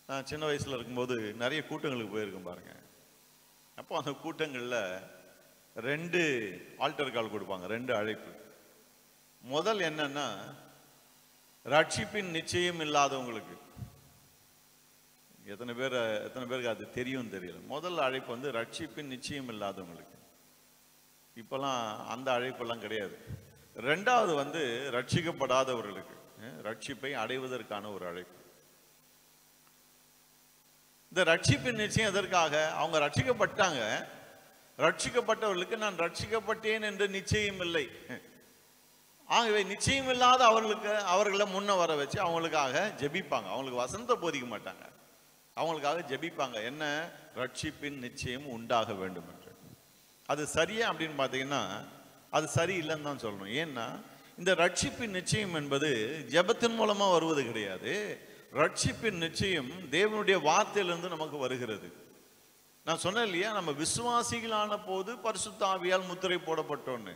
நான் சின்ன வயசில் இருக்கும்போது நிறைய கூட்டங்களுக்கு போயிருக்கேன் பாருங்க. அப்போ அந்த கூட்டங்களில் 2 ஆல்டர் கால் கொடுப்பாங்க, 2 அழைப்பு. முதல் என்னன்னா, ரட்சிப்பின் நிச்சயம் இல்லாதவங்களுக்கு. எத்தனை பேருக்கு அது தெரியும் தெரியல. முதல் அழைப்பு வந்து ரட்சிப்பின் நிச்சயம் இல்லாதவங்களுக்கு. இப்பெல்லாம் அந்த அழைப்பெல்லாம் கிடையாது. 2வது வந்து ரட்சிக்கப்படாதவர்களுக்கு, ரட்சிப்பை அடைவதற்கான ஒரு அழைப்பு. இந்த ரட்சிப்பின் நிச்சயம் எதற்காக? அவங்க ரட்சிக்கப்பட்டாங்க. ரட்சிக்கப்பட்டவர்களுக்கு நான் ரட்சிக்கப்பட்டேன் என்று நிச்சயம் இல்லை. ஆகவே நிச்சயம் இல்லாத அவர்களை முன்ன வர வச்சு அவங்களுக்காக ஜெபிப்பாங்க. அவங்களுக்கு வசனத்தை போதிக்க மாட்டாங்க, அவங்களுக்காக ஜெபிப்பாங்க. என்ன? ரட்சிப்பின் நிச்சயம் உண்டாக வேண்டும் என்று. அது சரியா அப்படின்னு பார்த்தீங்கன்னா அது சரியில்லைன்னு தான் சொல்லணும். ஏன்னா இந்த ரட்சிப்பின் நிச்சயம் என்பது ஜெபத்தின் மூலமா வருவது கிடையாது. ரட்சிப்பின் நிச்சயம் தேவனுடைய வார்த்தையிலிருந்து நமக்கு வருகிறது. நான் சொன்னேன் இல்லையா, நம்ம விசுவாசிகளான போது பரிசுத்த ஆவியால் முத்திரை போடப்பட்டோன்னு.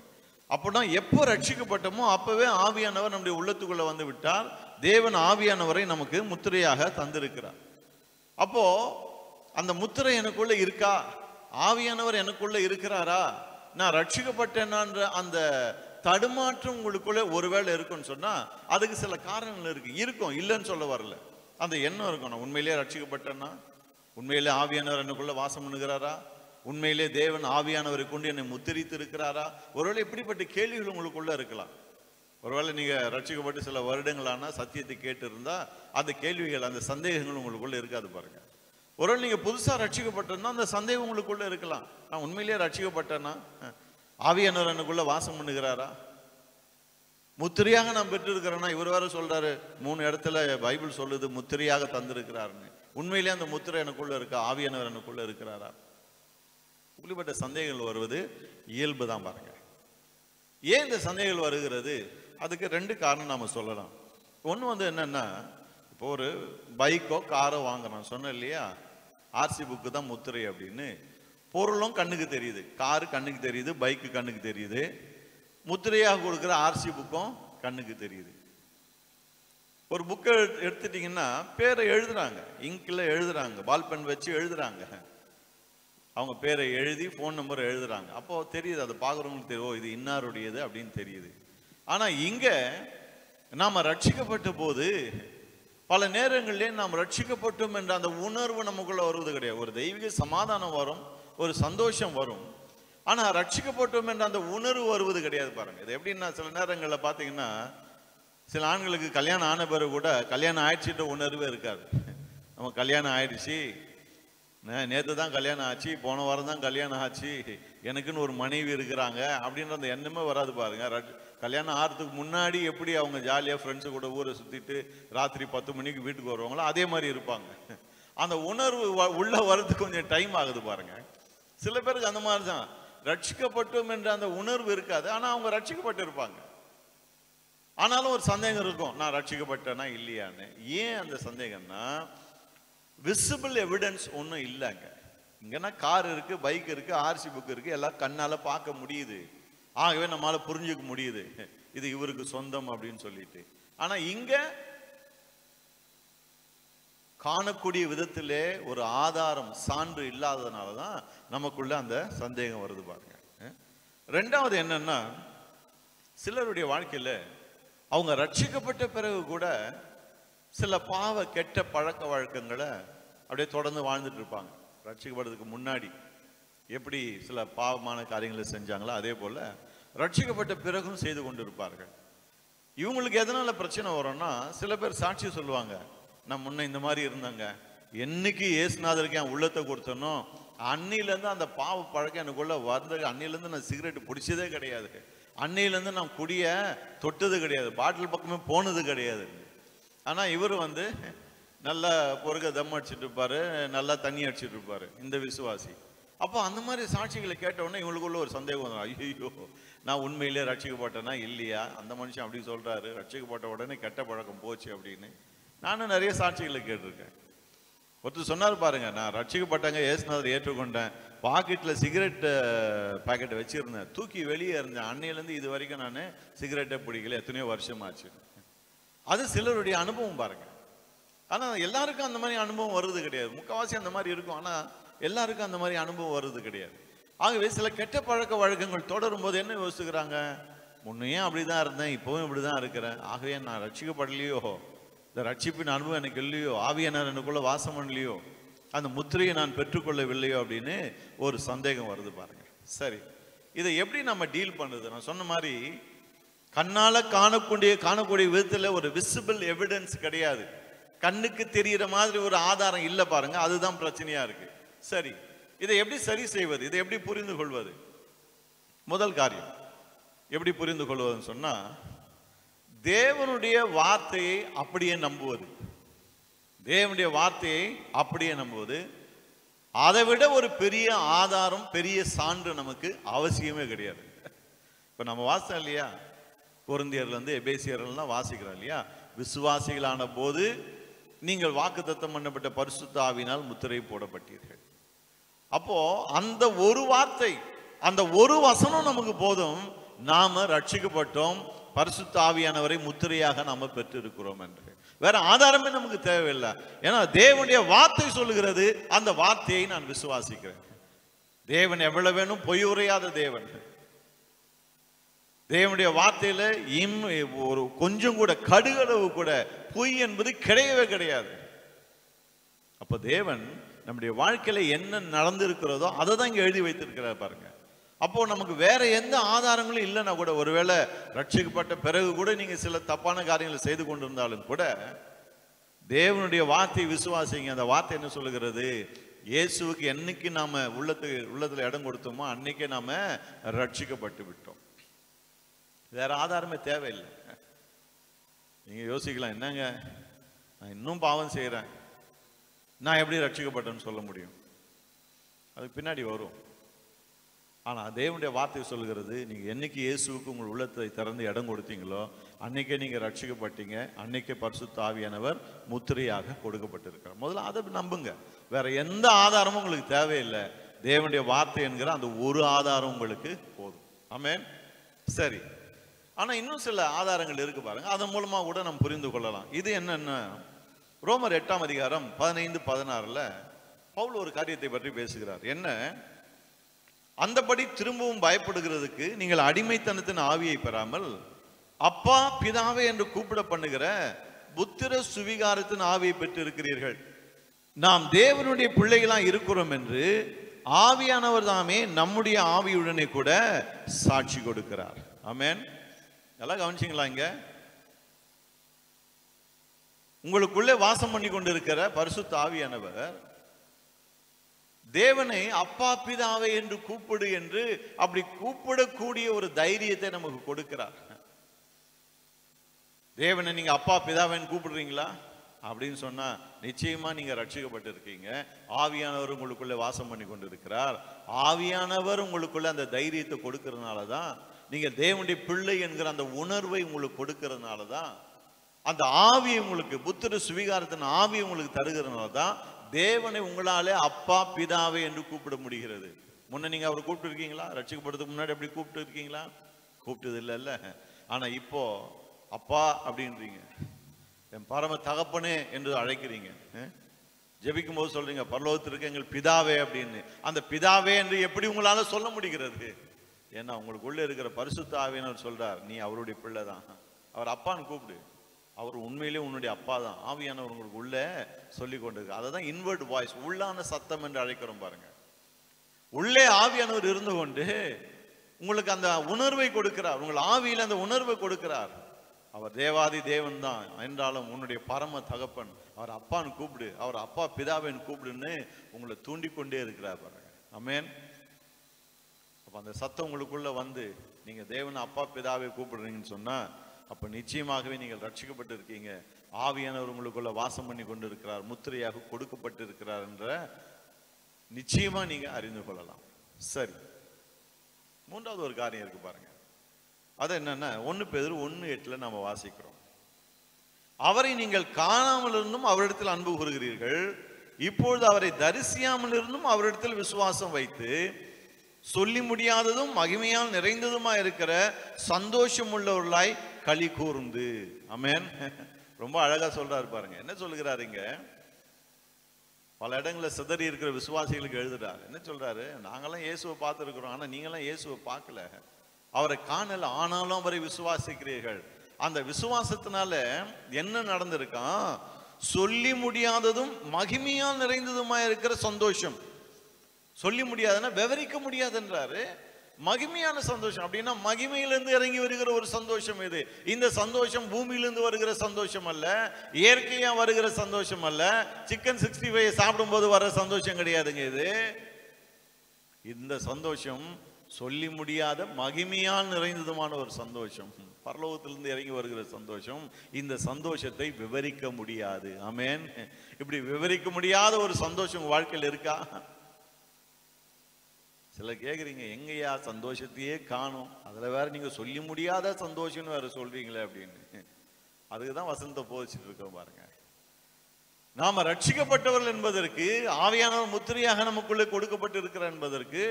அப்படின்னா எப்போ ரட்சிக்கப்பட்டோமோ அப்பவே ஆவியானவர் நம்முடைய உள்ளத்துக்குள்ள வந்து விட்டார். தேவன் ஆவியானவரை நமக்கு முத்திரையாக தந்திருக்கிறார். அப்போ அந்த முத்திரை எனக்குள்ள இருக்கா? ஆவியானவர் எனக்குள்ள இருக்கிறாரா? நான் ரட்சிக்கப்பட்டேனான்ற அந்த தடுமாற்றம் உங்களுக்குள்ள ஒருவேளை இருக்குன்னு சொன்னா அதுக்கு சில காரணங்கள் இருக்கும், இல்லைன்னு சொல்ல வரல. அந்த எண்ணம் இருக்கும், நான் உண்மையிலேயே ரட்சிக்கப்பட்டேன்னா, உண்மையிலே ஆவியானவர் எனக்குள்ள வாசம் பண்ணுகிறாரா, உண்மையிலே தேவன் ஆவியானவரை கொண்டு என்னை முத்திரித்து இருக்கிறாரா? ஒருவேளை இப்படிப்பட்ட கேள்விகள் உங்களுக்குள்ள இருக்கலாம். ஒருவேளை நீங்க ரட்சிக்கப்பட்டு சில வருடங்களான சத்தியத்தை கேட்டு இருந்தா அந்த கேள்விகள், அந்த சந்தேகங்கள் உங்களுக்குள்ள இருக்காது பாருங்க. ஒருவேளை நீங்க புதுசா ரட்சிக்கப்பட்டிருந்தா அந்த சந்தேகம் உங்களுக்குள்ள இருக்கலாம். நான் உண்மையிலேயே ரட்சிக்கப்பட்டேன்னா, ஆவியானவர் எனக்குள்ள வாசம் பண்ணுகிறாரா, முத்திரையாக நான் பெற்றிருக்கிறேன்னா? இவர் வேற சொல்றாரு 3 இடத்துல பைபிள் சொல்லுது முத்திரையாக தந்திருக்கிறாருன்னு. உண்மையிலேயே அந்த முத்திரை எனக்குள்ள இருக்கா? ஆவியானவர் எனக்குள்ள இருக்கிறாரா? இப்படிப்பட்ட சந்தேகங்கள் வருவது இயல்பு தான் பாருங்க. ஏன் இந்த சந்தேகங்கள் வருகிறது? அதுக்கு 2 காரணம் நாம சொல்லலாம். ஒன்று வந்து என்னன்னா, இப்போ ஒரு பைக்கோ காரோ வாங்குறோம், சொன்னேன் இல்லையா, ஆர்சி புக்கு தான் முத்திரை அப்படின்னு. பொருளும் கண்ணுக்கு தெரியுது, காரு கண்ணுக்கு தெரியுது, பைக்கு கண்ணுக்கு தெரியுது, முத்திரையாக கொடுக்குற ஆர்சி புக்கும் கண்ணுக்கு தெரியுது. ஒரு புக்கை எடுத்துட்டீங்கன்னா பேரை எழுதுறாங்க, இங்கில் எழுதுறாங்க, பால் பென் வச்சு எழுதுறாங்க, அவங்க பேரை எழுதி ஃபோன் நம்பரை எழுதுறாங்க. அப்போ தெரியுது, அதை பார்க்குறவங்களுக்கு தெரியும், ஓ இது இன்னாருடையது அப்படின்னு தெரியுது. ஆனா இங்க நாம ரட்சிக்கப்பட்ட போது பல நேரங்களிலே நாம் ரட்சிக்கப்பட்டோம் என்ற அந்த உணர்வு நமக்குள்ள வருவது கிடையாது. ஒரு தெய்வீக சமாதானம் வரும், ஒரு சந்தோஷம் வரும், ஆனா ரட்சிக்கப்பட்டோம் என்ற அந்த உணர்வு வருவது கிடையாது பாருங்க. இது எப்படின்னா, சில நேரங்களில் பார்த்தீங்கன்னா சில ஆண்களுக்கு கல்யாணம் ஆன பிறகு கூட கல்யாணம் ஆயிடுச்சுன்ற உணர்வே இருக்காது. நம்ம கல்யாணம் ஆயிடுச்சு, நேற்று தான் கல்யாணம் ஆச்சு, போன வாரம் தான் கல்யாணம் ஆச்சு, எனக்குன்னு ஒரு மனைவி இருக்கிறாங்க அப்படின்ற அந்த எண்ணமே வராது பாருங்க. கல்யாணம் ஆகிறதுக்கு முன்னாடி எப்படி அவங்க ஜாலியாக ஃப்ரெண்ட்ஸு கூட ஊரை சுற்றிட்டு ராத்திரி 10 மணிக்கு வீட்டுக்கு வருவாங்களோ அதே மாதிரி இருப்பாங்க. அந்த உணர்வு உள்ள வர்றதுக்கு கொஞ்சம் டைம் ஆகுது பாருங்க. சில பேருக்கு அந்த மாதிரி தான், ரட்சிக்கப்பட்டோம் என்ற அந்த உணர்வு இருக்காது, ஆனால் அவங்க ரட்சிக்கப்பட்டு இருப்பாங்க. ஆனாலும் ஒரு சந்தேகம் இருக்கும், நான் ரட்சிக்கப்பட்டேனா இல்லையான்னு. ஏன் அந்த சந்தேகம்னா, விசிபிள் எவிடன்ஸ் ஒன்றும் இல்லைங்க. இங்கன்னா கார் இருக்கு, பைக் இருக்கு, ஆர்சி புக் இருக்கு, எல்லாம் கண்ணால பார்க்க முடியுது, ஆகவே நம்மளால புரிஞ்சுக்க முடியுது இது இவருக்கு சொந்தம் அப்படின்னு சொல்லிட்டு. ஆனா இங்க காணக்கூடிய விதத்திலே ஒரு ஆதாரம், சான்று இல்லாததுனாலதான் நமக்குள்ள அந்த சந்தேகம் வருது பாருங்க. 2வது என்னன்னா, சிலருடைய வாழ்க்கையில அவங்க ரட்சிக்கப்பட்ட பிறகு கூட சில பாவ கெட்ட பழக்க வழக்கங்களை அப்படியே தொடர்ந்து வாழ்ந்துட்டு இருப்பாங்க. ரட்சிக்கப்படுறதுக்கு முன்னாடி எப்படி சில பாவமான காரியங்களை செஞ்சாங்களோ அதே போல ரட்சிக்கப்பட்ட பிறகும் செய்து கொண்டு இருப்பார்கள். இவங்களுக்கு எதனால பிரச்சனை வரும்னா, சில பேர் சாட்சி சொல்லுவாங்க, நான் முன்ன இந்த மாதிரி இருந்தாங்க, என்னைக்கு ஏசுநாதருக்கு என் உள்ளத்தை கொடுத்தனோ அன்னிலேருந்து அந்த பாவ பழக்கம் எனக்குள்ள வந்தது, அன்னிலேருந்து நான் சிகரெட் பிடிச்சதே கிடையாது, அன்னையிலேருந்து நான் குடிய தொட்டது கிடையாது, பாட்டில் பக்கமே போனது கிடையாது. ஆனால் இவர் வந்து நல்லா பொறுக்க தம் அடிச்சுட்டு இருப்பாரு, நல்லா தண்ணி அடிச்சுட்டு இருப்பாரு இந்த விசுவாசி. அப்போ அந்த மாதிரி சாட்சிகளை கேட்டவுடனே இவங்களுக்குள்ள ஒரு சந்தேகம் வரும், ஐயோ நான் உண்மையிலே ரட்சிக்கப்பட்டேனா இல்லையா, அந்த மனுஷன் அப்படி சொல்றாரு, ரட்சிக்கப்பட்ட உடனே கெட்ட பழக்கம் போச்சு அப்படின்னு. நானும் நிறைய சாட்சிகளை கேட்டிருக்கேன். ஒருத்தர் சொன்னார் பாருங்க, நான் ரட்சிக்கப்பட்டங்க, ஏசுநாதர் ஏற்றுக்கொண்டேன், பாக்கெட்டில் சிகரெட் பாக்கெட்டை வச்சிருந்தேன், தூக்கி வெளியே இருந்தேன், அன்னையிலேருந்து இது வரைக்கும் நான் சிகரெட்டை பிடிக்கல, எத்தனையோ வருஷமாச்சு. அது சிலருடைய அனுபவம் பாருங்க. ஆனா எல்லாருக்கும் அந்த மாதிரி அனுபவம் வருது கிடையாது. முக்கால்வாசி அந்த மாதிரி இருக்கும், ஆனா எல்லாருக்கும் அந்த மாதிரி அனுபவம் வருது கிடையாது. ஆகவே சில கெட்ட பழக்க வழக்கங்கள் தொடரும் போது என்ன யோசிக்கிறாங்க, முன்னையும் அப்படிதான் இருந்தேன், இப்பவும் இப்படிதான் இருக்கிறேன், ஆகவே நான் ரட்சிக்கப்படலையோ, இந்த ரட்சிப்பின் அனுபவம் எனக்கு இல்லையோ, ஆவியானவர் எனக்குள்ள வாசம் பண்ணலையோ, அந்த முத்திரையை நான் பெற்றுக்கொள்ளவில்லையோ அப்படின்னு ஒரு சந்தேகம் வருது பாருங்க. சரி, இதை எப்படி நம்ம டீல் பண்றது? நான் சொன்ன மாதிரி கண்ணால காணக்கூடிய விதத்துல ஒரு விசிபிள் எவிடன்ஸ் கிடையாது, கண்ணுக்கு தெரிகிற மாதிரி ஒரு ஆதாரம் இல்லை பாருங்க, அதுதான் பிரச்சனையா இருக்கு. சரி, இதை எப்படி சரி செய்வது? இதை எப்படி புரிந்து கொள்வது? முதல் காரியம் எப்படி புரிந்து கொள்வதுன்னு சொன்னா, தேவனுடைய வார்த்தையை அப்படியே நம்புவது. தேவனுடைய வார்த்தையை அப்படியே நம்புவது, அதை விட ஒரு பெரிய ஆதாரம், பெரிய சான்று நமக்கு அவசியமே கிடையாது. இப்ப நம்ம வாசித்தோம் இல்லையா, கொரிந்தியர்ல இருந்து எபேசியர்லாம் வாசிக்கிறோம் இல்லையா, விசுவாசிகளான போது நீங்கள் வாக்குத்தத்தம் பண்ணப்பட்ட பரிசுத்த ஆவியினால் முத்திரை போடப்பட்டீர்கள். அப்போ அந்த ஒரு வார்த்தை, அந்த ஒரு வசனம் நமக்கு போதும், நாம ரட்சிக்கப்பட்டோம், பரிசுத்த ஆவியானவரை முத்திரையாக நாம பெற்று இருக்கிறோம் என்று. வேற ஆதாரமே நமக்கு தேவையில்லை. ஏன்னா தேவனுடைய வார்த்தை சொல்லுகிறது, அந்த வார்த்தையை நான் விசுவாசிக்கிறேன். தேவன் எவ்வளவு வேணும் பொய் உரையாத தேவன். தேவனுடைய வார்த்தையில ஒரு கொஞ்சம் கூட கடுகளவு கூட பொய் என்பது கிடையவே கிடையாது. அப்ப தேவன் நம்முடைய வாழ்க்கையில என்ன நடந்திருக்கிறதோ அதை தான் இங்க எழுதி வைத்திருக்கிறார் பாருங்க. அப்போ நமக்கு வேற எந்த ஆதாரங்களும் இல்லைன்னா கூட, ஒருவேளை ரட்சிக்கப்பட்ட பிறகு கூட நீங்க சில தப்பான காரியங்களை செய்து கொண்டிருந்தாலும் கூட, தேவனுடைய வார்த்தையை விசுவாசிங்க. அந்த வார்த்தை என்ன சொல்லுகிறது? இயேசுவுக்கு என்னைக்கு நாம உள்ளத்துல இடம் கொடுத்தோமோ அன்னைக்கே நாம ரட்சிக்கப்பட்டு விட்டோம். வேற ஆதாரமே தேவையில்லை. நீங்க யோசிக்கலாம், என்னங்க நான் இன்னும் பாவம் செய்யறேன், நான் எப்படி ரட்சிக்கப்பட்டேன்னு சொல்ல முடியும்? அதுக்கு பின்னாடி வரும். ஆனா தேவனுடைய வார்த்தை சொல்லுகிறது, நீங்க என்னைக்கு இயேசுவுக்கு உங்கள் உள்ளத்தை திறந்து இடம் கொடுத்தீங்களோ அன்னைக்கே நீங்க ரட்சிக்கப்பட்டீங்க, அன்னைக்கே பரிசுத்த ஆவியானவர் முத்திரையாக கொடுக்கப்பட்டிருக்கிறார். முதல்ல அதை நம்புங்க. வேற எந்த ஆதாரமும் உங்களுக்கு தேவையில்லை. தேவனுடைய வார்த்தை என்கிற அந்த ஒரு ஆதாரம் உங்களுக்கு போதும். ஆமென். சரி, ஆனா இன்னும் சில ஆதாரங்கள் இருக்கு பாருங்க, அதன் மூலமா கூட நம்ம புரிந்து கொள்ளலாம். இது என்னன்னா, ரோமர் 8ஆம் அதிகாரம் 15-16 பவுல் ஒரு காரியத்தை பற்றி பேசுகிறார். என்ன? அந்தபடி திரும்பவும் பயப்படுகிறதுக்கு நீங்கள் அடிமைத்தனத்தின் ஆவியை பெறாமல் அப்பா பிதாவே என்று கூப்பிட பண்ணுகிற புத்திர சுவிகாரத்தின் ஆவியை பெற்று இருக்கிறீர்கள். நாம் தேவனுடைய பிள்ளைகளா இருக்கிறோம் என்று ஆவியானவர் தாமே நம்முடைய ஆவியுடனே கூட சாட்சி கொடுக்கிறார். ஆமென். நல்லா கவனிச்சிங்களா? இங்க உங்களுக்குள்ளே வாசம் பண்ணி கொண்டிருக்கிற பரிசுத்த ஆவியானவர் தேவனை அப்பா பிதாவை என்று கூப்பிடு என்று அப்படி கூப்பிடக்கூடிய ஒரு தைரியத்தை நமக்கு கொடுக்கிறார். தேவனை நீங்க அப்பா பிதாவைன்னு கூப்பிடுறீங்களா அப்படின்னு சொன்னா நிச்சயமா நீங்க ரட்சிக்கப்பட்டு இருக்கீங்க. ஆவியானவர் உங்களுக்குள்ள வாசம் பண்ணி கொண்டு இருக்கிறார். ஆவியானவர் உங்களுக்குள்ள அந்த தைரியத்தை கொடுக்கறதுனாலதான், நீங்க தேவனுடைய பிள்ளை என்கிற அந்த உணர்வை உங்களுக்கு கொடுக்கறதுனாலதான், அந்த ஆவியை உங்களுக்கு, புத்திர சுவிகாரத்தின் ஆவியை உங்களுக்கு தருகிறதுனாலதான் தேவனை உங்களாலே அப்பா பிதாவே என்று கூப்பிட முடிகிறது. முன்ன நீங்க அவர் கூப்பிட்டு இருக்கீங்களா? ரட்சிக்கப்படுறதுக்கு முன்னாடி எப்படி கூப்பிட்டு இருக்கீங்களா? கூப்பிட்டது இல்லைல்ல. ஆனா இப்போ அப்பா அப்படின்றீங்க, என் பரம தகப்பனே என்று அழைக்கிறீங்க. ஜெபிக்கும் போது சொல்றீங்க, பரலோகத்தில் இருக்க எங்கள் பிதாவே அப்படின்னு. அந்த பிதாவே என்று எப்படி உங்களால சொல்ல முடிகிறது? ஏன்னா உங்களுக்குள்ள இருக்கிற பரிசுத்த ஆவியானவர் சொல்றார், நீ அவருடைய பிள்ளை தான், அவர் அப்பான்னு கூப்பிடு, அவர் உண்மையிலே உன்னுடைய அப்பா தான். ஆவியானவர் உங்களுக்கு உள்ள சொல்லி கொண்டிருக்கு. அதை தான் இன்வர்ட் வாய்ஸ், உள்ளான சத்தம் என்று அழைக்கிறோம் பாருங்க. உள்ளே ஆவியானவர் இருந்து கொண்டு உங்களுக்கு அந்த உணர்வை கொடுக்கிறார், உங்கள் ஆவியில் அந்த உணர்வை கொடுக்கிறார். அவர் தேவாதி தேவன் தான் என்றாலும் உன்னுடைய பரம தகப்பன், அவர் அப்பான்னு கூப்பிடு, அவர் அப்பா பிதாவின்னு கூப்பிடுன்னு உங்களை தூண்டிக்கொண்டே இருக்கிறார் பாருங்க. ஆமென். அப்ப அந்த சத்தம் உங்களுக்குள்ள வந்து நீங்க தேவனை அப்பா பிதாவை கூப்பிடுறீங்கன்னு சொன்னா, அப்ப நிச்சயமாகவே நீங்கள் ரட்சிக்கப்பட்டு இருக்கீங்க. ஆவியானவர் உங்களுக்குள்ள வாசம் பண்ணி கொண்டு இருக்கிறார், முத்திரையாக கொடுக்கப்பட்டு இருக்கிறார் என்ற நிச்சயமா நீங்க அறிந்து கொள்ளலாம். சரி, மூன்றாவது ஒரு காரியம் இருக்கு பாருங்க. அது என்னன்னா, 1 பேதுரு 1:8 நம்ம வாசிக்கிறோம், அவரை நீங்கள் காணாமல் இருந்தும் அவரிடத்தில் அன்பு கூறுகிறீர்கள், இப்பொழுது அவரை தரிசியாமல் இருந்தும் அவரிடத்தில் விசுவாசம் வைத்து சொல்லி முடியாததும் மகிமையால் நிறைந்ததுமா இருக்கிற சந்தோஷம் உள்ளவர்களாய் களி கூர்ந்து. ஆமென். ரொம்ப அழகா சொல்றாரு பாருங்க. என்ன சொல்லுகிறாருங்க, பல இடங்களில் சிதறி இருக்கிற விசுவாசிகளுக்கு எழுதுறாரு. என்ன சொல்றாரு, நாங்கெல்லாம் இயேசுவை பார்த்துருக்கிறோம், ஆனா நீங்களாம் இயேசுவை பார்க்கல, அவரை காணல, ஆனாலும் அவரை விசுவாசிக்கிறீர்கள். அந்த விசுவாசத்தினால என்ன நடந்திருக்கான், சொல்லி முடியாததும் மகிமையால் நிறைந்ததுமா இருக்கிற சந்தோஷம். சொல்லி முடியாதுன்னா விவரிக்க முடியாதுன்றாரு. மகிமையான சந்தோஷம் அப்படின்னா மகிமையிலிருந்து இறங்கி வருகிற ஒரு சந்தோஷம் இது. இந்த சந்தோஷம் பூமியிலிருந்து வருகிற சந்தோஷம் அல்ல, இயற்கையா வருகிற சந்தோஷம் அல்ல, சிக்கன் 65 சாப்பிடும் போது வர சந்தோஷம் கிடையாதுங்க இது. இந்த சந்தோஷம் சொல்லி முடியாத மகிமையால் நிறைந்ததுமான ஒரு சந்தோஷம், பரலோகத்திலிருந்து இறங்கி வருகிற சந்தோஷம். இந்த சந்தோஷத்தை விவரிக்க முடியாது. ஆமென். இப்படி விவரிக்க முடியாத ஒரு சந்தோஷம் வாழ்க்கையில் இருக்கா? சில கேட்குறீங்க, எங்கேயா சந்தோஷத்தையே காணும், அதில் வேற நீங்க சொல்லி முடியாத சந்தோஷம்னு வேற சொல்றீங்களே அப்படின்னு. அதுக்கு தான் வசனத்தை போதிச்சுட்டு இருக்கோம் பாருங்க. நாம ரட்சிக்கப்பட்டவர்கள் என்பதற்கு, ஆவியானவர் முத்திரையாக நமக்குள்ளே கொடுக்கப்பட்டு இருக்கிறார் என்பதற்கு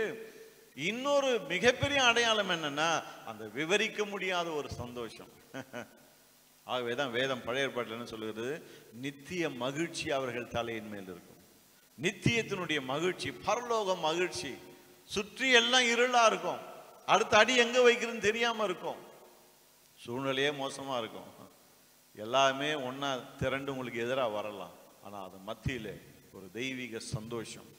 இன்னொரு மிகப்பெரிய அடையாளம் என்னன்னா, அந்த விவரிக்க முடியாத ஒரு சந்தோஷம். ஆகவேதான் வேதம் பழைய ஏற்பாட்டில் என்ன சொல்லுகிறது, நித்திய மகிழ்ச்சி அவர்கள் தலையின் மேல் இருக்கும். நித்தியத்தினுடைய மகிழ்ச்சி, பரலோக மகிழ்ச்சி. சுற்றி எல்லாம் இருளா இருக்கும், அடுத்த அடி எங்க வைக்கிறதுன்னு தெரியாம இருக்கும், சூழ்நிலையே மோசமா இருக்கும், எல்லாமே ஒன்னா திரண்டு உங்களுக்கு எதிராக வரலாம். ஆனா அது மத்தியில ஒரு தெய்வீக சந்தோஷம்,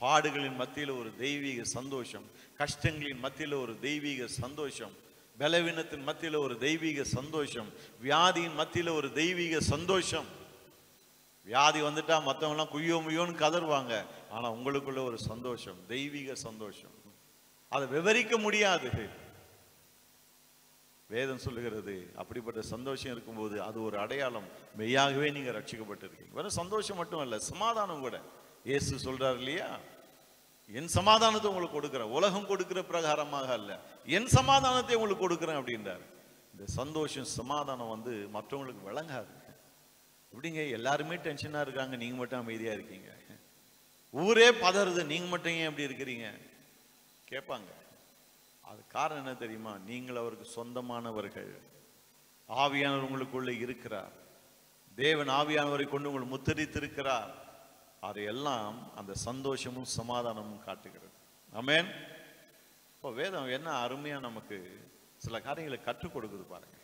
பாடுகளின் மத்தியில ஒரு தெய்வீக சந்தோஷம், கஷ்டங்களின் மத்தியில ஒரு தெய்வீக சந்தோஷம், பலவீனத்தின் மத்தியில ஒரு தெய்வீக சந்தோஷம், வியாதியின் மத்தியில ஒரு தெய்வீக சந்தோஷம். வியாதி வந்துட்டா மற்றவங்க எல்லாம் குய்யோ முய்யோன்னு கதறுவாங்க, ஆனா உங்களுக்குள்ள ஒரு சந்தோஷம், தெய்வீக சந்தோஷம், அதை விவரிக்க முடியாது. வேதம் சொல்லுகிறது, அப்படிப்பட்ட சந்தோஷம் இருக்கும்போது அது ஒரு அடையாளம், மெய்யாகவே நீங்க ரட்சிக்கப்பட்டிருக்கீங்க. வெறும் சந்தோஷம் மட்டும் அல்ல, சமாதானம் கூட. இயேசு சொல்றாரு இல்லையா, என் சமாதானத்தை உங்களுக்கு கொடுக்குறேன், உலகம் கொடுக்கிற பிரகாரமாக அல்ல, என் சமாதானத்தை உங்களுக்கு கொடுக்குறேன் அப்படின்றாரு. இந்த சந்தோஷம் சமாதானம் மற்றவங்களுக்கு விளங்காது. எப்படிங்க எல்லாருமே டென்ஷனா இருக்காங்க, நீங்க மட்டும் அமைதியா இருக்கீங்க, ஊரே பதறுது, நீங்க மட்டும் ஏன் எப்படி இருக்கிறீங்க கேட்பாங்க. அது காரணம் என்ன தெரியுமா, நீங்கள் அவருக்கு சொந்தமானவர்கள், ஆவியானவர் உங்களுக்குள்ள இருக்கிறார், தேவன் ஆவியானவரை கொண்டு உங்களை முத்தரித்திருக்கிறார். அதையெல்லாம் அந்த சந்தோஷமும் சமாதானமும் காட்டுகிறது. ஆமென். இப்போ வேதம் என்ன அருமையா நமக்கு சில காரியங்களை கற்றுக் கொடுக்குது பாருங்க.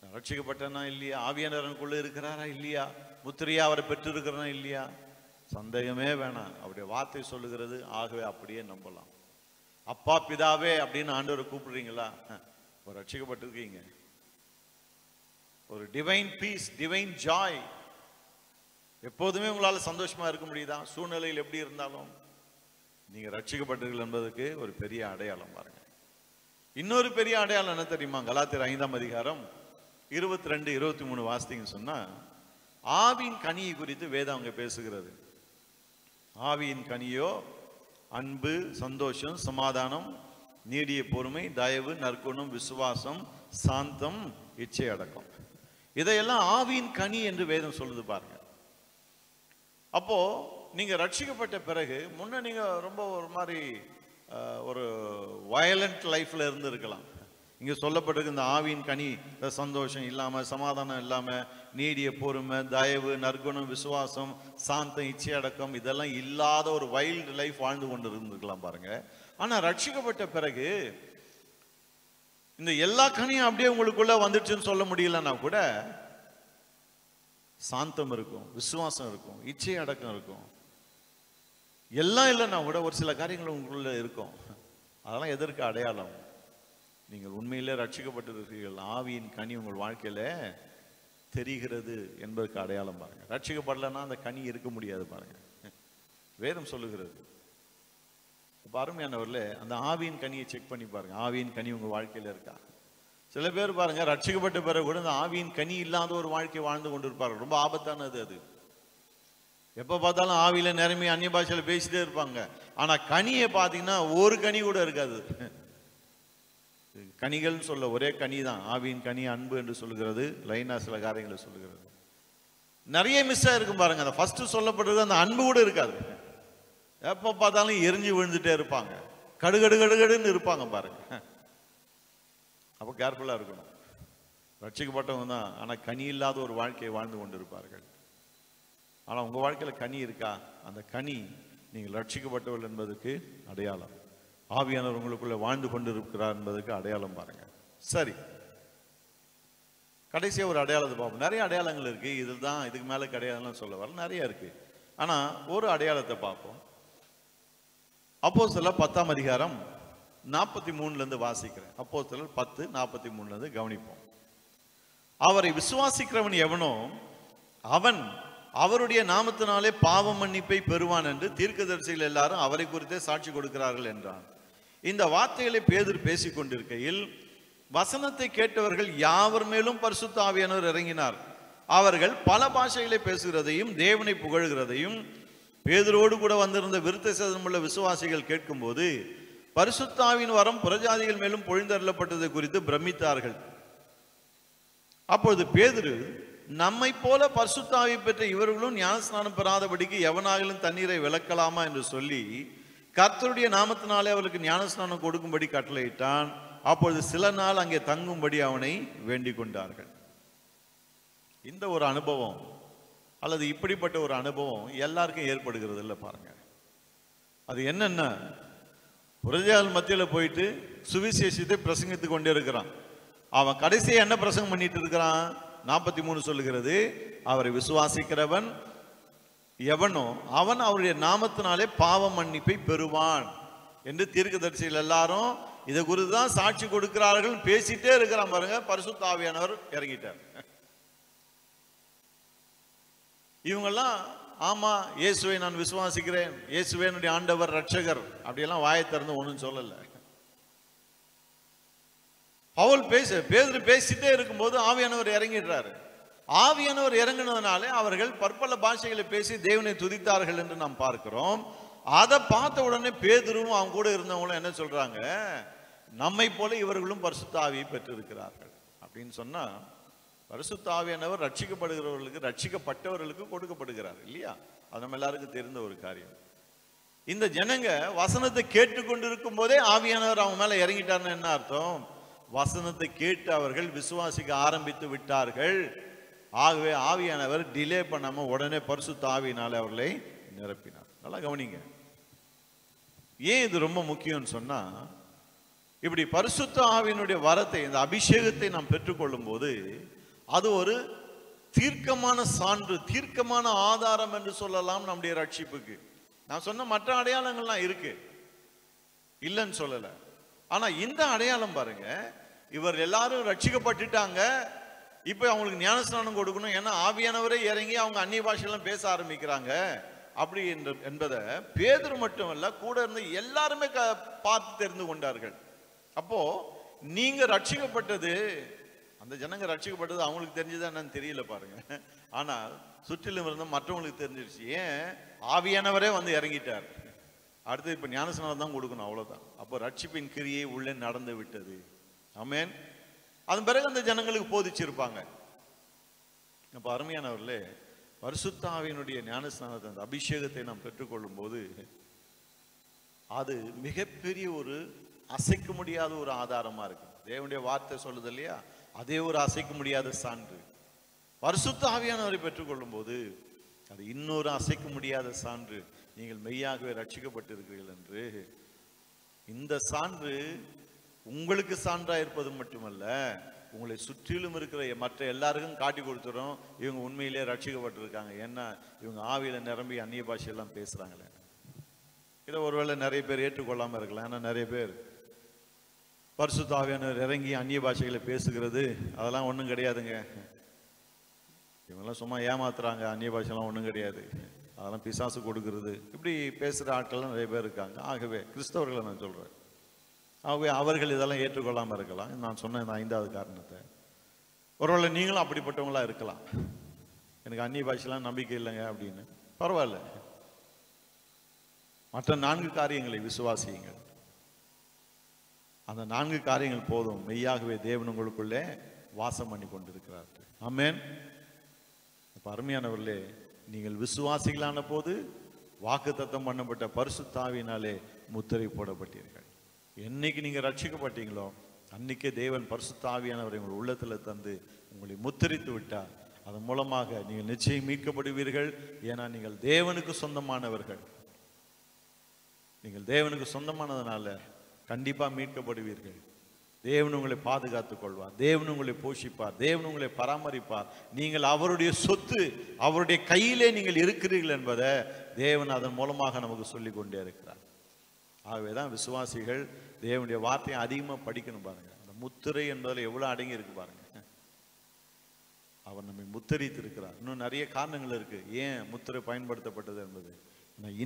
ரட்சிக்கப்பட்டனா இல்லையா, ஆவியானவருக்குள்ள இருக்கிறாரா இல்லையா, முத்திரையா அவரை பெற்று இருக்கிறனா இல்லையா, சந்தேகமே வேணாம், அவருடைய வார்த்தை சொல்லுகிறது. ஆகவே அப்படியே நம்பலாம். அப்பா பிதாவே அப்படின்னு ஆண்டவரை கூப்பிடுறீங்களா, ஒரு ரட்சிக்கப்பட்டிருக்கீங்க. ஒரு டிவைன் பீஸ், டிவைன் ஜாய், எப்போதுமே உங்களால சந்தோஷமா இருக்க முடியுதா, சூழ்நிலையில் எப்படி இருந்தாலும் நீங்க ரட்சிக்கப்பட்டீர்கள் என்பதற்கு ஒரு பெரிய அடையாளம் பாருங்க. இன்னொரு பெரிய அடையாளம் என்ன தெரியுமா, கலாத்தியர் 5ஆம் அதிகாரம் 22, 23 வாசித்தீங்கன்னு சொன்னா, ஆவியின் கனியை குறித்து வேதம் அங்க பேசுகிறது. ஆவியின் கனியோ அன்பு, சந்தோஷம், சமாதானம், நீடிய பொறுமை, தயவு, நற்குணம், விசுவாசம், சாந்தம், இச்சை அடக்கம். இதையெல்லாம் ஆவியின் கனி என்று வேதம் சொல்லுது பாருங்க. அப்போ நீங்க ரட்சிக்கப்பட்ட பிறகு, முன்ன நீங்க ரொம்ப ஒரு மாதிரி ஒரு வயலண்ட் லைஃப்ல இருந்து இருக்கலாம். இங்க சொல்லப்பட்டிருக்கு, இந்த ஆவியின் கனி, சந்தோஷம் இல்லாம, சமாதானம் இல்லாம, நீடிய பொறுமை, தயவு, நற்குணம், விசுவாசம், சாந்தம், இச்சை அடக்கம், இதெல்லாம் இல்லாத ஒரு வைல்டு லைஃப் வாழ்ந்து கொண்டு இருந்திருக்கலாம் பாருங்க. ஆனா ரட்சிக்கப்பட்ட பிறகு இந்த எல்லா கனியும் அப்படியே உங்களுக்குள்ள வந்துடுச்சுன்னு சொல்ல முடியலன்னா கூட, சாந்தம் இருக்கும், விசுவாசம் இருக்கும், இச்சை அடக்கம் இருக்கும், எல்லாம் இல்லைன்னா கூட ஒரு சில காரியங்கள் உங்களுக்குள்ள இருக்கும். அதெல்லாம் எதற்கு அடையாளம், நீங்கள் உண்மையிலே ரட்சிக்கப்பட்டிருக்கிறீர்கள், ஆவியின் கனி உங்கள் வாழ்க்கையில தெரிகிறது என்பதற்கு அடையாளம் பாருங்க. ரட்சிக்கப்படலைன்னா அந்த கனி இருக்க முடியாது பாருங்க, வேதம் சொல்லுகிறது. இப்போ அருமையானவர்களே, அந்த ஆவியின் கனியை செக் பண்ணி பாருங்க, ஆவியின் கனி உங்கள் வாழ்க்கையில இருக்கா. சில பேர் பாருங்க, ரட்சிக்கப்பட்ட பிறகு கூட அந்த ஆவியின் கனி இல்லாத ஒரு வாழ்க்கை வாழ்ந்து கொண்டு இருப்பார்கள். ரொம்ப ஆபத்தானது அது. எப்ப பார்த்தாலும் ஆவியில நிரம்பி அந்நிய பாஷையில பேசிட்டே இருப்பாங்க, ஆனா கனியை பார்த்தீங்கன்னா ஒரு கனி கூட இருக்காது. கனிகள் சொல்ல ஒரே கனி தான், ஆவியின் கனி அன்பு என்று சொல்லுகிறது, லைனா சில காரியங்களை சொல்லுகிறது. நிறைய மிஸ் ஆயிருக்கும் பாருங்க, அந்த ஃபர்ஸ்ட் சொல்லப்படுறது அந்த அன்பு கூட இருக்காது. எப்ப பார்த்தாலும் எரிஞ்சு விழுந்துட்டே இருப்பாங்க, கடுகடு கடுகடுன்னு இருப்பாங்க பாருங்க. அப்போ கேர்ஃபுல்லா இருக்கணும். ரட்சிக்கப்பட்டவங்க தான், ஆனால் கனி இல்லாத ஒரு வாழ்க்கையை வாழ்ந்து கொண்டிருப்பார்கள். ஆனால் உங்கள் வாழ்க்கையில் கனி இருக்கா? அந்த கனி நீங்கள் ரட்சிக்கப்பட்டவர்கள் என்பதற்கு அடையாளம். ஆவியானவர் உங்களுக்குள்ள வாழ்ந்து கொண்டிருக்கிறார் என்பதற்கு அடையாளம் பாருங்க. சரி, கடைசியாக ஒரு அடையாளத்தை பார்ப்போம். நிறைய அடையாளங்கள் இருக்கு, இதில் தான் இதுக்கு மேலே அடையாளம்லாம் சொல்ல வரல, நிறைய இருக்கு. ஆனால் ஒரு அடையாளத்தை பார்ப்போம். அப்போஸ்தலர் 10ஆம் அதிகாரம் 43 வாசிக்கிறேன். அப்போஸ்தலர் 10:43 கவனிப்போம். அவரை விசுவாசிக்கிறவன் எவனோ அவன் அவருடைய நாமத்தினாலே பாவ மன்னிப்பை பெறுவான் என்று தீர்க்கதரிசிகள் எல்லாரும் அவரை குறித்தே சாட்சி கொடுக்கிறார்கள் என்றான். இந்த வார்த்தைகளை பேதுரு பேசிக் கொண்டிருக்கையில் வசனத்தை கேட்டவர்கள் யாவர் மேலும் பரிசுத்த ஆவியானவர் இறங்கினார். அவர்கள் பல பாஷைகளை பேசுகிறதையும் தேவனை புகழ்கிறதையும் பேதுரோடு கூட வந்திருந்த விருத்த சேதனமுள்ள விசுவாசிகள் கேட்கும்போது பரிசுத்த ஆவியின் வரம் புறஜாதிகள் மேலும் பொழிந்தருளப்பட்டதை குறித்து பிரமித்தார்கள். அப்பொழுது பேதுரு, நம்மை போல பரிசுத்த ஆவி பெற்ற இவர்களும் ஞானஸ்நானம் பெறாதபடிக்கு எவனாகிலும் தண்ணீரை விலக்கலாமா என்று சொல்லி கர்த்தருடைய நாமத்தினாலே அவர்களுக்கு ஞானஸ்நானம் கொடுக்கும்படி கட்டளையிட்டான். அப்பொழுது சில நாள் அங்கே தங்கும்படி அவனை வேண்டிக் கொண்டார்கள். இந்த ஒரு அனுபவம் அல்லது இப்படிப்பட்ட ஒரு அனுபவம் எல்லாருக்கும் ஏற்படுகிறது இல்லை பாருங்க. அது என்னன்னா, புறஜாதிகள் மத்தியில் போயிட்டு சுவிசேஷத்தை பிரசங்கித்து கொண்டே இருக்கிறான். அவன் கடைசியை என்ன பிரசங்கம் பண்ணிட்டு இருக்கிறான்? 43 சொல்லுகிறது, அவரை விசுவாசிக்கிறவன் எவனோ அவன் அவருடைய நாமத்தினாலே பாவ மன்னிப்பை பெறுவான் என்று தீர்க்கதரிசிகள் எல்லாரும் இதை குறித்து தான் சாட்சி கொடுக்கிறார்கள். பேசிட்டே இருக்கிறான் பாருங்க. பரிசுத்த ஆவியானவர் இறங்கிட்டார். இவங்கெல்லாம் ஆமா இயேசுவை நான் விசுவாசிக்கிறேன், இயேசுவே என்னுடைய ஆண்டவர் ரட்சகர் அப்படியெல்லாம் வாயை திறந்து ஒன்றும் சொல்லலை. பேதுரு பேசிட்டே இருக்கும்போது ஆவியானவர் இறங்கிடுறாரு. ஆவியானவர் இறங்கினதுனாலே அவர்கள் பற்பல பாஷைகளை பேசி தேவனை துதித்தார்கள் என்று நாம் பார்க்கிறோம். அதை பார்த்த உடனே பேதுருவும் அவங்க கூட இருந்தவங்களும் என்ன சொல்றாங்க? நம்மை போல இவர்களும் பரிசுத்த ஆவியை பெற்றிருக்கிறார்கள் அப்படின்னு சொன்னா, பரிசுத்த ஆவியானவர் ரட்சிக்கப்படுகிறவர்களுக்கு, ரட்சிக்கப்பட்டவர்களுக்கு கொடுக்கப்படுகிறார் இல்லையா? அது நம்ம எல்லாருக்கும் தெரிந்த ஒரு காரியம். இந்த ஜனங்க வசனத்தை கேட்டுக்கொண்டிருக்கும் போதே ஆவியானவர் அவங்க மேல இறங்கிட்டார்னு என்ன அர்த்தம்? வசனத்தை கேட்டு அவர்கள் விசுவாசிக்க ஆரம்பித்து விட்டார்கள். ஆகவே ஆவியானவர் டிலே பண்ணாம உடனே பரிசுத்த ஆவியினால அவர்களை நிரப்பினார். நல்லா கவனிங்க. ஏன் இது ரொம்ப முக்கியம்னு சொன்னா, இப்படி பரிசுத்த ஆவியினுடைய வரத்தை, இந்த அபிஷேகத்தை நாம் பெற்றுக்கொள்ளும் போது அது ஒரு தீர்க்கமான சான்று, தீர்க்கமான ஆதாரம் என்று சொல்லலாம் நம்முடைய ரட்சிப்புக்கு. நான் சொன்ன மற்ற அடையாளங்கள்லாம் இருக்கு, இல்லைன்னு சொல்லல. ஆனா இந்த அடையாளம் பாருங்க, இவர் எல்லாரும் ரட்சிக்கப்பட்டுட்டாங்க, இப்ப அவங்களுக்கு ஞானஸ்நானம் கொடுக்கணும், ஏன்னா ஆவியானவரே இறங்கி அவங்க அந்நிய பாஷையெல்லாம் பேச ஆரம்பிக்கிறாங்க அப்படி என்பதை பேதுரு மட்டுமல்ல கூட இருந்து எல்லாருமே பார்த்து தெரிந்து கொண்டார்கள். அப்போ நீங்க ரட்சிக்கப்பட்டது, அந்த ஜனங்க ரட்சிக்கப்பட்டது அவங்களுக்கு தெரிஞ்சதா என்னன்னு தெரியல பாருங்க. ஆனா சுற்றிலும் இருந்த மற்றவங்களுக்கு தெரிஞ்சிருச்சு. ஏன்? ஆவியானவரே வந்து இறங்கிட்டார். அடுத்து இப்ப ஞானஸ்நானம் தான் கொடுக்கணும், அவ்வளவுதான். அப்போ ரட்சிப்பின் கிரியை உள்ளே நடந்து விட்டது. ஆமென். அதன் பிறகு அந்த ஜனங்களுக்கு போதிச்சிருப்பாங்க. அப்ப அருமையானவர்களே, பரிசுத்த ஆவியினுடைய ஞானஸ்நானத்தை, அந்த அபிஷேகத்தை நாம் பெற்றுக்கொள்ளும் போது அது மிகப்பெரிய ஒரு அசைக்க முடியாத ஒரு ஆதாரமா இருக்கு. தேவனுடைய வார்த்தை சொல்லுது இல்லையா, அதே ஒரு அசைக்க முடியாத சான்று. பரிசுத்த ஆவியானவரை பெற்றுக்கொள்ளும் போது அது இன்னொரு அசைக்க முடியாத சான்று, நீங்கள் மெய்யாகவே ரட்சிக்கப்பட்டிருக்கிறீர்கள் என்று. இந்த சான்று உங்களுக்கு சான்றா இருப்பது மட்டுமல்ல, உங்களை சுற்றிலும் இருக்கிற மற்ற எல்லாருக்கும் காட்டி கொடுத்துரும், இவங்க உண்மையிலே ரட்சிக்கப்பட்டிருக்காங்க. ஏன்னா இவங்க ஆவியில நிரம்பி அந்நிய பாஷையெல்லாம் பேசுறாங்களே. இதை ஒருவேளை நிறைய பேர் ஏற்றுக்கொள்ளாம இருக்கலாம். ஏன்னா நிறைய பேர் பரிசுத்த ஆவியானவர் இறங்கி அந்நிய பாஷைகளை பேசுகிறது அதெல்லாம் ஒன்றும் கிடையாதுங்க, இவங்கெல்லாம் சும்மா ஏமாத்துறாங்க, அந்நிய பாஷைலாம் ஒன்றும் கிடையாது, அதெல்லாம் பிசாசு கொடுக்கறது, இப்படி பேசுகிற ஆட்கள்லாம் நிறைய பேர் இருக்காங்க. ஆகவே கிறிஸ்தவர்களை நான் சொல்கிறேன், ஆகவே அவர்கள் இதெல்லாம் ஏற்றுக்கொள்ளாமல் இருக்கலாம். நான் சொன்ன இந்த 5வது காரணத்தை, ஒருவேளை நீங்களும் அப்படிப்பட்டவங்களா இருக்கலாம், எனக்கு அந்நிய பாஷைலாம் நம்பிக்கை இல்லைங்க அப்படின்னு. பரவாயில்ல, மற்ற 4 காரியங்களை விசுவாசியுங்கள். அந்த 4 காரியங்கள் போதும், மெய்யாகவே தேவன் உங்களுக்குள்ளே வாசம் பண்ணி கொண்டிருக்கிறார். ஆமென். அருமையானவர்களே, நீங்கள் விசுவாசிகளான போது வாக்குத்தத்தம் பண்ணப்பட்ட பரிசுத்த ஆவியினாலே முத்திரை போடப்பட்டீர்கள். என்னைக்கு நீங்க ரட்சிக்கப்பட்டீங்களோ அன்னைக்கே தேவன் பரிசுத்த ஆவியானவரை உங்கள் உள்ளத்தில் தந்து உங்களை முத்திரித்து விட்டார். அதன் மூலமாக நீங்கள் நிச்சயம் மீட்கப்படுவீர்கள். ஏன்னா நீங்கள் தேவனுக்கு சொந்தமானவர்கள். நீங்கள் தேவனுக்கு சொந்தமானதுனால கண்டிப்பா மீட்கப்படுவீர்கள். தேவன் உங்களை பாதுகாத்துக் கொள்வார். தேவன் உங்களை போஷிப்பார். தேவன் உங்களை பராமரிப்பார். நீங்கள் அவருடைய சொத்து, அவருடைய கையிலே நீங்கள் இருக்கிறீர்கள் என்பதை தேவன் அதன் மூலமாக நமக்கு சொல்லிக் கொண்டே இருக்கிறார். ஆகவேதான் விசுவாசிகள் தேவனுடைய வார்த்தையை அதிகமாக படிக்கணும். பாருங்க, அந்த முத்திரை என்பதில் எவ்வளவு அடங்கி இருக்கு பாருங்க. அவர் நம்மை முத்திரித்து இருக்கிறார். இன்னும் நிறைய காரணங்கள் இருக்கு ஏன் முத்திரை பயன்படுத்தப்பட்டது என்பது.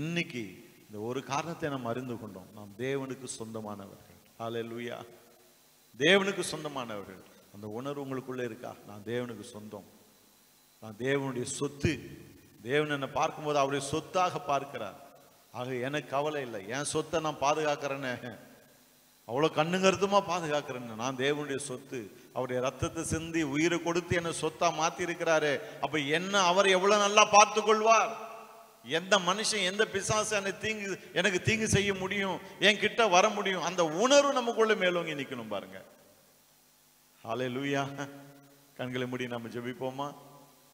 இன்னைக்கு இந்த ஒரு காரணத்தை நாம் அறிந்து கொண்டோம். நாம் தேவனுக்கு சொந்தமானவர்கள். ஹல்லேலூயா. தேவனுக்கு சொந்தமானவர்கள். அந்த உணர்வு உங்களுக்குள்ள இருக்கா? நான் தேவனுக்கு சொந்தம், நான் தேவனுடைய சொத்து. தேவன் என்னை பார்க்கும்போது அவருடைய சொத்தாக பார்க்கிறார். ஆக எனக்கு கவலை இல்லை, என் சொத்தை நான் பாதுகாக்கிறேன்னு, அவ்வளோ கண்ணுங்கருத்துமா பாதுகாக்கிறேன்னு. நான் தேவனுடைய சொத்து. அவருடைய ரத்தத்தை சிந்தி உயிரை கொடுத்து என்னை சொத்தா மாத்தி இருக்கிறாரு. அப்ப என்ன அவர் எவ்வளவு நல்லா பார்த்து கொள்வார். எந்த மனுஷன், எந்த பிசாசு எனக்கு தீங்கு செய்ய முடியும், என் கிட்ட வர முடியும், அந்த உணர்வு நமக்குள்ள மேலோங்கி நிக்கணும் பாருங்க. ஹல்லேலூயா. கண்களை மூடி நம்ம ஜெபிப்போமா?